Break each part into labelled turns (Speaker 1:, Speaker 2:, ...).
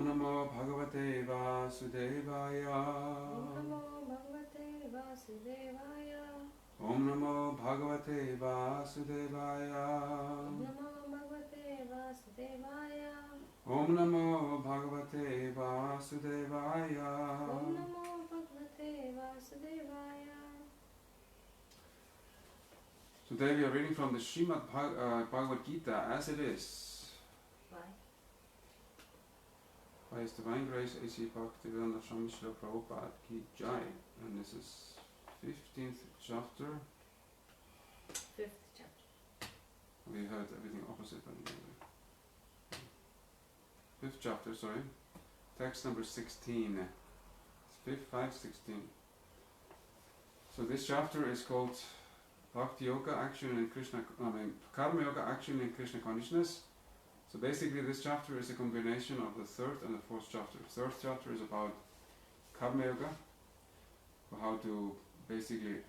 Speaker 1: Namo Bhagavate Vasudevaya. Om Namo Bhagavate Vasudevaya. Om Namo Bhagavate Vasudevaya. Today we are reading from the Srimad Bhagavad Gita as it is. By His Divine Grace A.C. Bhaktivedanta Swami Srila Prabhupada Ki Jai. And this is 15th chapter.
Speaker 2: 5th chapter.
Speaker 1: We heard everything opposite. But 5th chapter, sorry. Text number 16. 5:16. So this chapter is called Bhakti Yoga Action in Krishna, Karma Yoga Action in Krishna Consciousness. So basically this chapter is a combination of the 3rd and the 4th chapter. The 3rd chapter is about Karma Yoga, how to basically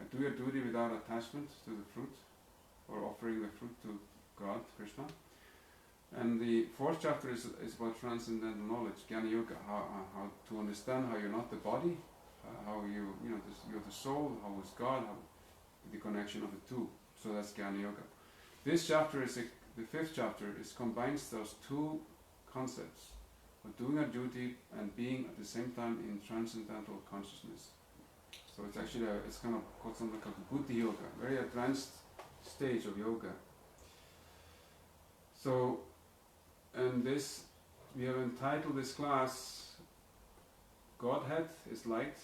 Speaker 1: do your duty without attachment to the fruit, or offering the fruit to God, Krishna. And the 4th chapter is about transcendental knowledge, Jnana Yoga, how to understand how you're not the body, how you're the soul, how is God, how the connection of the two. So that's Jnana Yoga. This chapter is the 5th chapter combines those two concepts of doing our duty and being at the same time in transcendental consciousness. So it's actually it's kind of called something called Buddhi Yoga, very advanced stage of yoga. So, and this we have entitled this class Godhead is light,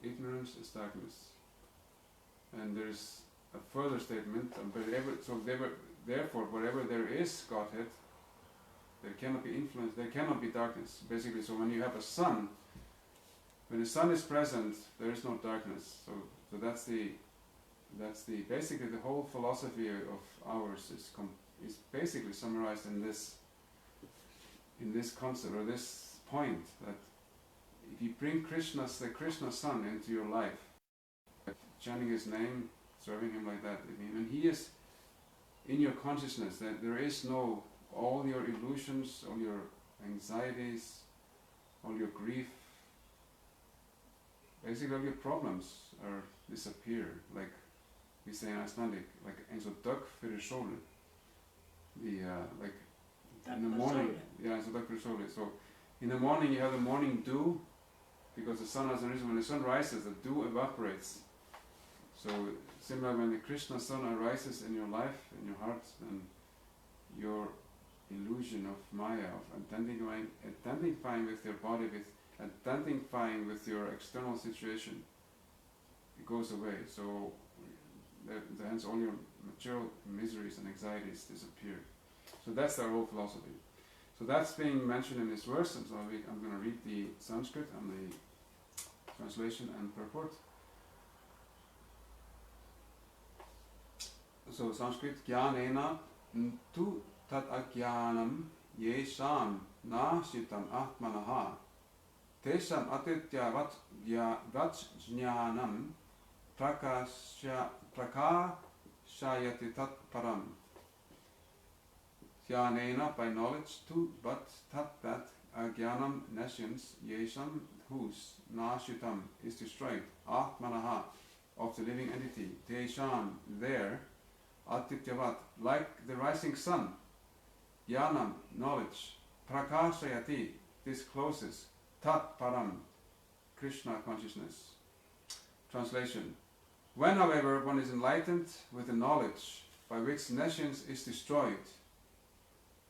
Speaker 1: ignorance is darkness. And there's a further statement, therefore, wherever there is Godhead, there cannot be influence, there cannot be darkness. Basically, so when you have a sun, when the sun is present, there is no darkness. So that's the basically the whole philosophy of ours is basically summarized in this concept, or this point, that if you bring the Krishna sun into your life, chanting his name, serving him like that, when he is in your consciousness, that there is no, all your illusions, all your anxieties, all your grief, basically all your problems disappear, like we say in Icelandic, like eins og dögg fyrir sólu. Like in the morning, eins og dögg fyrir sólu. So in the morning you have the morning dew, because the sun has arisen. When the sun rises, the dew evaporates. So similar, when the Krishna sun arises in your life, in your heart, then your illusion of Maya, of identifying with your body, identifying with your external situation, it goes away. So hence all your material miseries and anxieties disappear. So that's our whole philosophy. So that's being mentioned in this verse, and so I'm going to read the Sanskrit and the translation and purport. So Sanskrit, Jnanena tu tat ajnanam yesham nashitam atmanaha tesam atitya vajnanam prakashayati tat param. Jnanena, by knowledge, tu but tat that ajnanam nescience yesham whose nashitam is destroyed, atmanaha of the living entity, tesham there, atityavat like the rising sun, jnanam knowledge, prakashayati discloses, tat param Krishna consciousness. Translation: when, however, one is enlightened with the knowledge by which nescience is destroyed,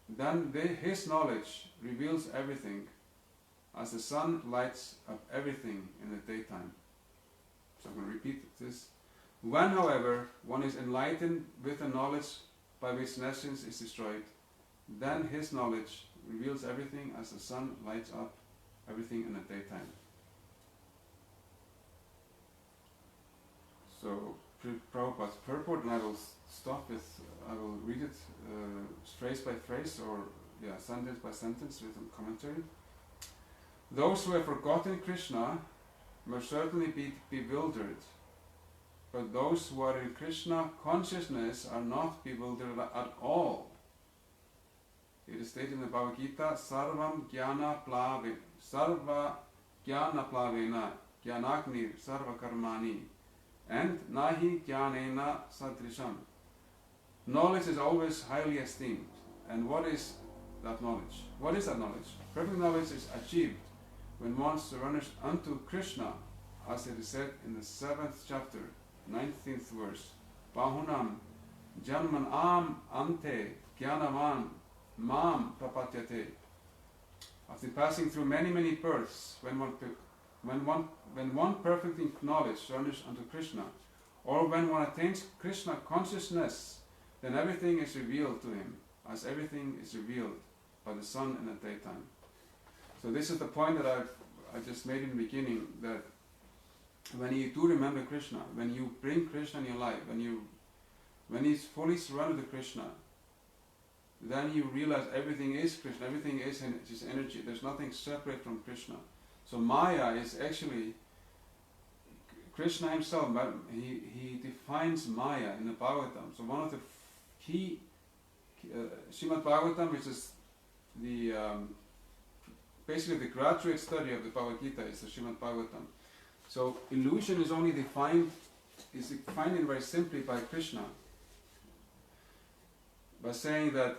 Speaker 1: then his knowledge reveals everything, as the sun lights up everything in the daytime. So I'm going to repeat this. When, however, one is enlightened with the knowledge by which nescience is destroyed, then his knowledge reveals everything, as the sun lights up everything in the daytime. So Prabhupada's purport, and I will read it phrase by phrase, or sentence by sentence with a commentary. Those who have forgotten Krishna must certainly be bewildered, but those who are in Krishna consciousness are not bewildered at all. it is stated in the Bhagavad Gita, Sarva Jnana Plavena Jnanagnir Sarva Karmani and Nahi Jnanena Sadrisham. Knowledge is always highly esteemed. And what is that knowledge? What is that knowledge? Perfect knowledge is achieved when one surrenders unto Krishna, as it is said in the 7th chapter, 19th verse. Bahunam Janman Am Ante Jnanavan Mam Prapatyate. After passing through many, many births, when one perfectly in knowledge surrenders unto Krishna, or when one attains Krishna consciousness, then everything is revealed to him, as everything is revealed by the sun in the daytime. So this is the point that I just made in the beginning, that when you do remember Krishna, when you bring Krishna in your life, when he's fully surrendered to Krishna, then you realize everything is Krishna, everything is his energy, there's nothing separate from Krishna. So Maya is actually Krishna himself. He defines Maya in the Bhagavatam. So one of the key Srimad Bhagavatam, which is the basically the graduate study of the Bhagavad Gita, is the Srimad Bhagavatam. So illusion is only defined in very simply by Krishna, by saying that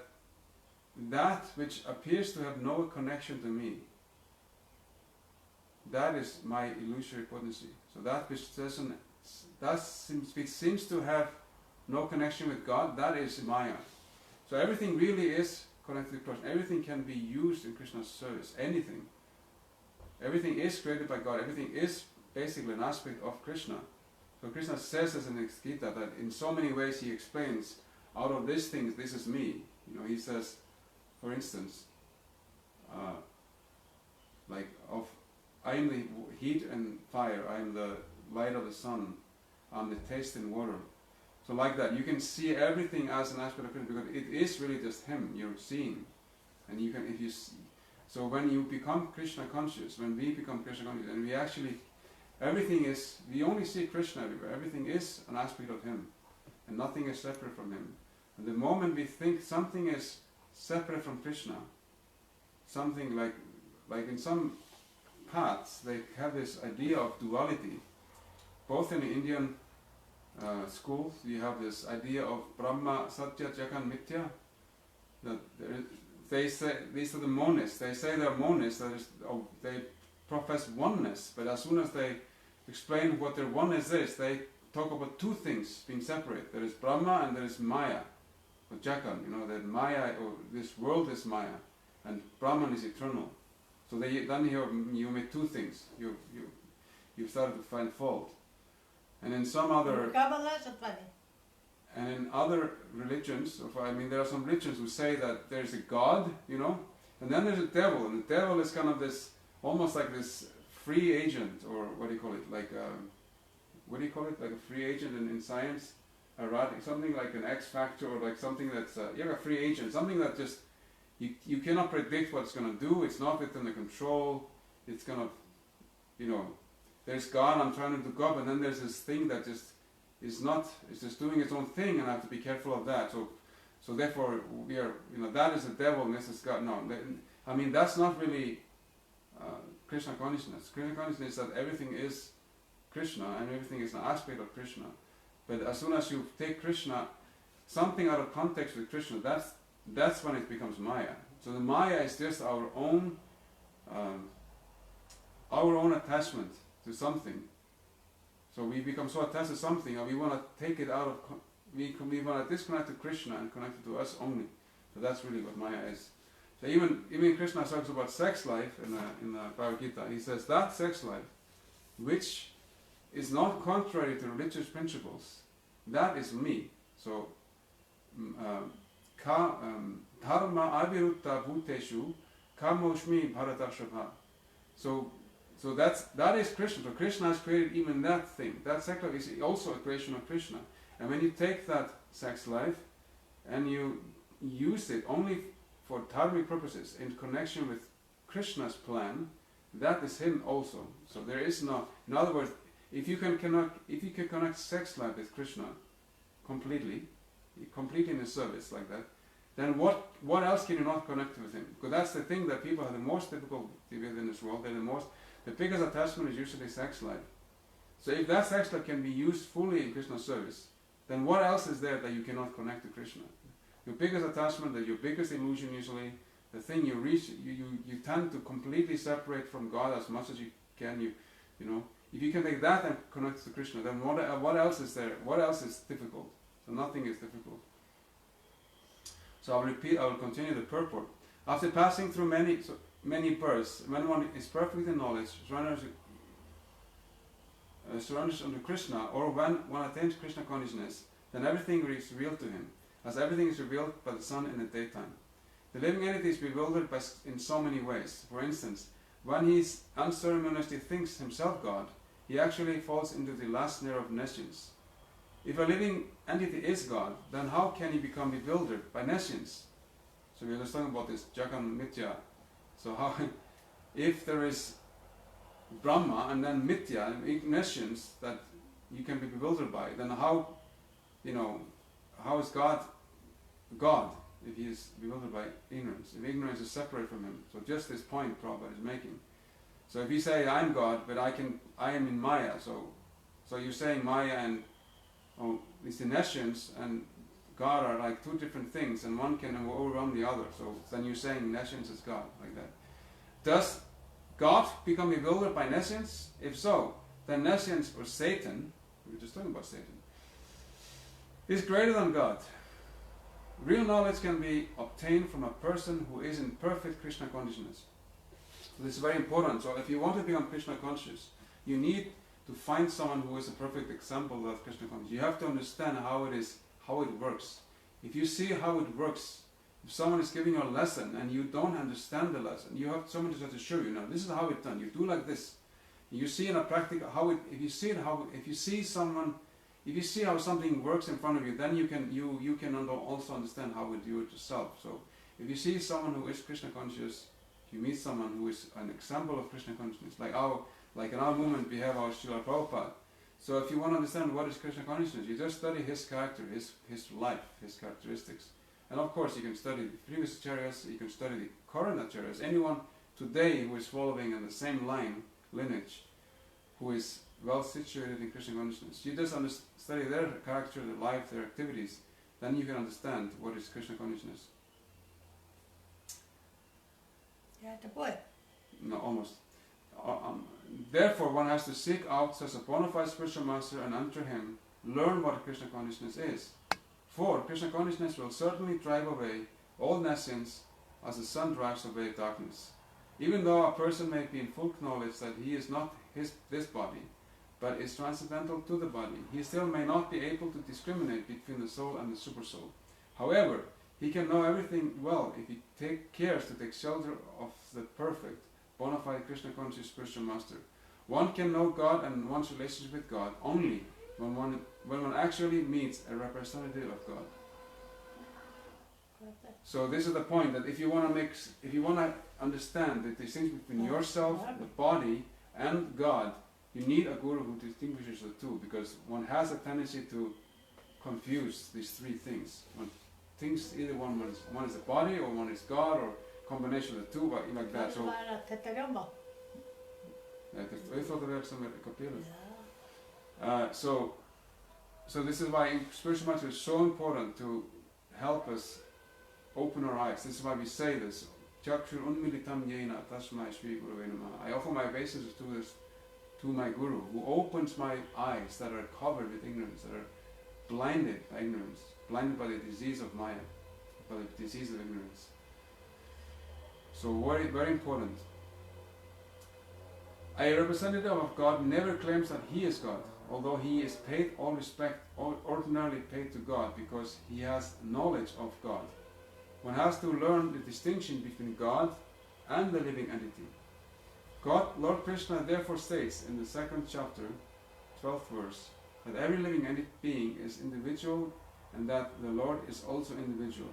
Speaker 1: which appears to have no connection to me, that is my illusory potency. So that which seems to have no connection with God, that is Maya. So everything really is connected to Krishna. Everything can be used in Krishna's service. Anything. Everything is created by God. Everything is basically an aspect of Krishna. So Krishna says this in the Gita, that in so many ways he explains, out of these things, this is me. He says, for instance, I am the heat and fire, I am the light of the sun, I am the taste in water. So like that, you can see everything as an aspect of Krishna, because it is really just him you're seeing. And you can, so when you become Krishna conscious, when we become Krishna conscious, and we only see Krishna everywhere, everything is an aspect of him, and nothing is separate from him. And the moment we think something is separate from Krishna, something like in some paths, they have this idea of duality. Both in the Indian schools, you have this idea of Brahma, Satya, Jagan, Mithya. That they say, these are the monists. They say they're monists, they profess oneness, but as soon as they explain what their oneness is, they talk about two things being separate. There is Brahma and there is Maya, or Jagan. That Maya, or this world is Maya, and Brahman is eternal. So then you make two things. You started to find fault. And in some other religions, there are some religions who say that there's a God, and then there's a devil, and the devil is kind of this, almost like this free agent, or what do you call it? Like a free agent in science, something like an X factor, or like something that's a free agent, something that just you cannot predict what it's going to do. It's not within the control. It's kind of, there's God, I'm trying to do God, but then there's this thing that just is not, it's just doing its own thing, and I have to be careful of that. So therefore we are, that is the devil and this is God. No, that's not really Krishna consciousness. Krishna consciousness is that everything is Krishna and everything is an aspect of Krishna. But as soon as you take Krishna, something out of context with Krishna, that's when it becomes Maya. So the Maya is just our own attachment to something. So we become so attached to something, and we want to take it out of. We want to disconnect to Krishna and connect it to us only. So that's really what Maya is. So even Krishna talks about sex life in the Bhagavad Gita. He says that sex life, which is not contrary to religious principles, that is me. So dharma avirutta bhuteshu kamoshmi bharatashrabha. So that is Krishna. So Krishna has created even that thing. That sex life is also a creation of Krishna. And when you take that sex life and you use it only for dharmic purposes in connection with Krishna's plan, that is him also. So there is no, in other words, if you can connect sex life with Krishna completely in a service like that, then what else can you not connect with him? Because that's the thing that people have the most difficulty with in this world. The biggest attachment is usually sex life. So if that sex life can be used fully in Krishna service, then what else is there that you cannot connect to Krishna? Your biggest attachment, your biggest illusion usually, the thing you reach, you tend to completely separate from God as much as you can. You know, if you can take that and connect to Krishna, then what else is there? What else is difficult? So nothing is difficult. So I will continue the purport. After passing through many births, when one is perfect in knowledge, surrenders unto Krishna, or when one attains Krishna consciousness, then everything is revealed to him, as everything is revealed by the sun in the daytime. The living entity is bewildered in so many ways. For instance, when he unceremoniously thinks himself God, he actually falls into the last snare of nescience. If a living entity is God, then how can he become bewildered by nescience? So we were just talking about this Jagan Mitya. So how, if there is Brahma and then Mitya, nescience that you can be bewildered by, then how is God God if he is bewildered by ignorance? If ignorance is separate from him. So just this point Prabhupada is making. So if you say I'm God, but I am in Maya, so you're saying Maya and these nescience and God are like two different things, and one can overwhelm the other. So then you're saying nescience is God, like that. Does God become bewildered by nescience? If so, then nescience or Satan, we were just talking about Satan, is greater than God. Real knowledge can be obtained from a person who is in perfect Krishna consciousness. So this is very important. So if you want to become Krishna conscious, you need to find someone who is a perfect example of Krishna consciousness. You have to understand how it works. If you see how it works, if someone is giving you a lesson and you don't understand the lesson, you have someone to show you, now this is how it's done. You do like this. You see in a practical if you see how something works in front of you, then you can also understand how to do it yourself. So if you see someone who is Krishna conscious, if you meet someone who is an example of Krishna consciousness, like in our movement we have our Srila Prabhupada. So if you want to understand what is Krishna consciousness, you just study his character, his life, his characteristics. And of course you can study the previous acharyas, you can study the current acharyas. Anyone today who is following in the same lineage, who is well situated in Krishna consciousness. You just study their character, their life, their activities, then you can understand what is Krishna consciousness.
Speaker 2: Yeah, the boy.
Speaker 1: No, almost. Therefore, one has to seek out such a bona fide spiritual master and under him learn what Krishna consciousness is. For Krishna consciousness will certainly drive away all nescience as the sun drives away darkness. Even though a person may be in full knowledge that he is not this body, but is transcendental to the body, he still may not be able to discriminate between the soul and the supersoul. However, he can know everything well if he cares to take shelter of the perfect, bona fide Krishna conscious spiritual master. One can know God and one's relationship with God only when one actually meets a representative of God. So this is the point, that if you want to understand the distinction between yourself, the body, and God, you need a guru who distinguishes the two, because one has a tendency to confuse these three things. Either one is the body, or one is God, or combination of the two, like that. So so this is why spiritual master is so important, to help us open our eyes. This is why we say this. I offer my obeisances to my Guru, who opens my eyes that are covered with ignorance, that are blinded by ignorance, blinded by the disease of Maya, by the disease of ignorance. So very, very important. A representative of God never claims that he is God, although he is paid all respect, ordinarily paid to God, because he has knowledge of God. One has to learn the distinction between God and the living entity. Lord Krishna therefore states in the 2nd chapter, 12th verse, that every living being is individual, and that the Lord is also individual.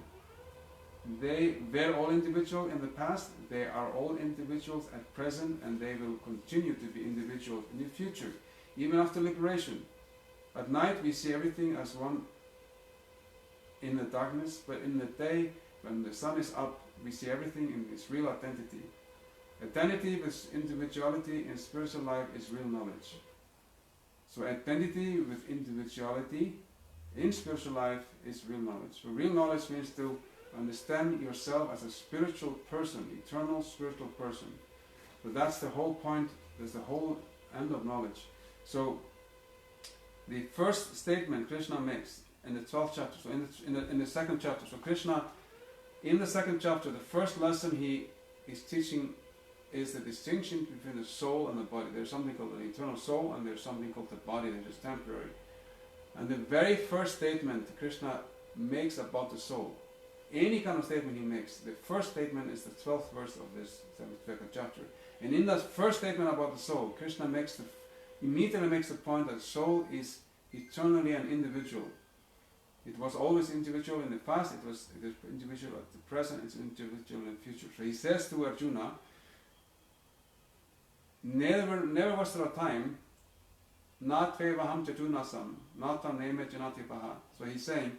Speaker 1: They were all individual in the past, they are all individuals at present, and they will continue to be individuals in the future, even after liberation. At night we see everything as one in the darkness, but in the day, when the sun is up, we see everything in its real identity. Identity with individuality in spiritual life is real knowledge. So identity with individuality in spiritual life is real knowledge. So real knowledge means to understand yourself as a spiritual person, eternal spiritual person. So that's the whole point, that's the whole end of knowledge. So the first statement Krishna makes in the 12th chapter, so in the second chapter, so Krishna, in the second chapter, the first lesson he is teaching is the distinction between the soul and the body. There's something called the eternal soul and there's something called the body that is temporary. And the very first statement Krishna makes about the soul, any kind of statement he makes, the first statement is the 12th verse of this second chapter. And in that first statement about the soul, Krishna immediately makes the point that soul is eternally an individual. It was always individual in the past, it is individual at the present, it's individual in the future. So he says to Arjuna, never was there a time, not vevaham chatunasam, natam neme janatipaha. So he's saying,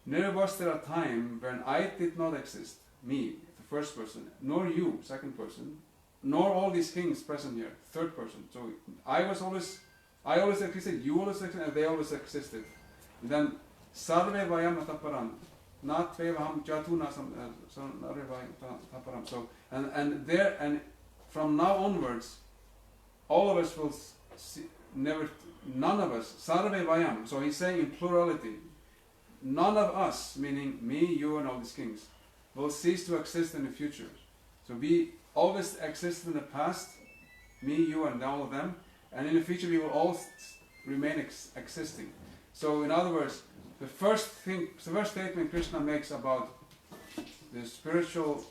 Speaker 1: never was there a time when I did not exist, me, the first person, nor you, second person, nor all these kings present here, third person. So I always existed, you always existed, and they always existed. And then sarve vayam ataparam, not vevaham chatunasam, sarve vayam ataparam. So and from now onwards, all of us will see, none of us, sarve vayam. So he's saying in plurality, none of us, meaning me, you, and all these kings, will cease to exist in the future. So we always exist in the past, me, you, and all of them, and in the future we will all remain existing. So in other words, the first statement Krishna makes about the spiritual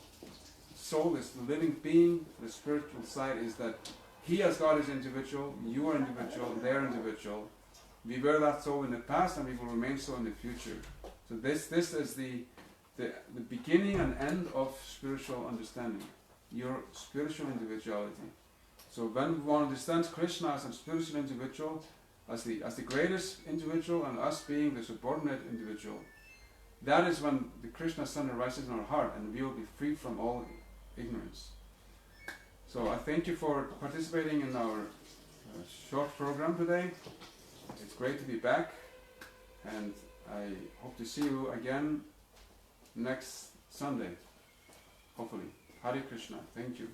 Speaker 1: soul, this living being, the spiritual side, is that he as God is individual, you are individual, they are individual. We were that so in the past and we will remain so in the future. So this is the beginning and end of spiritual understanding, your spiritual individuality. So when one understands Krishna as a spiritual individual, as the greatest individual, and us being the subordinate individual, that is when the Krishna sun arises in our heart and we will be free from all ignorance. So I thank you for participating in our short program today. It's great to be back, and I hope to see you again next Sunday, hopefully. Hare Krishna, thank you.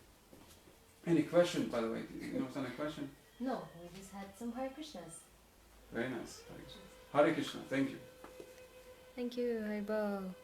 Speaker 1: Any question, by the way? You know any question?
Speaker 3: No, we just had some Hare Krishnas.
Speaker 1: Very nice. Hare Krishna, thank you.
Speaker 4: Thank you, Haribol.